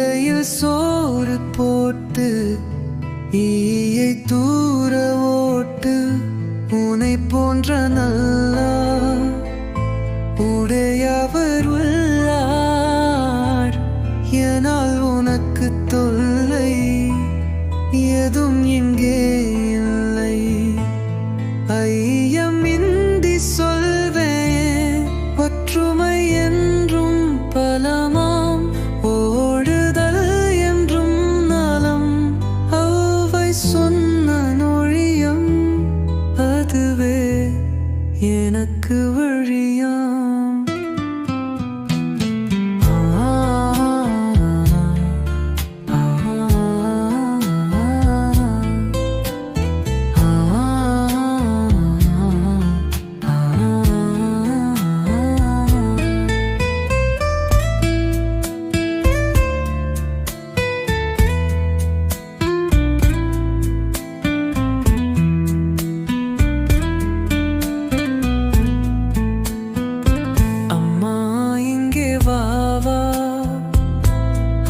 இலையில் சோறு போட்டு ஈயை தூர ஓட்டு. உனை போன்ற நல்லா உடையவர் உள்ளார். எனால் உனக்கு தொல்லை ஏதும் இங்கே இல்லை. ஐயமின்றி சொல்வேன் ஒற்றுமை என்றும் பலமாம். ஓடுதல் என்றும் நலம் அவை சொன்ன நொழியம். அதுவே எனக்கு வழியாம்.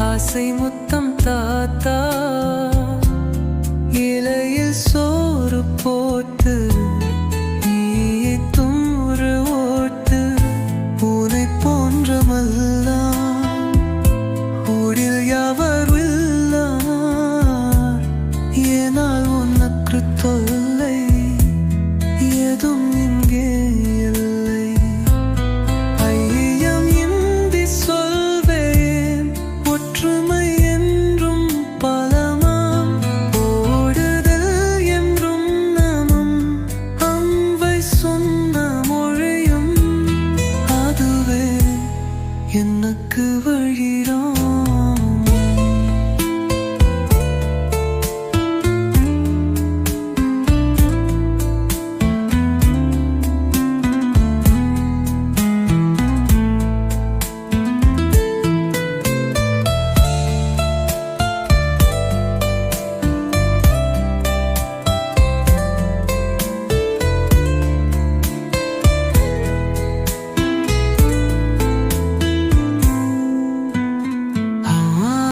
ஆசை முத்தம் தாத்தா இலையில் சோறு போட்டு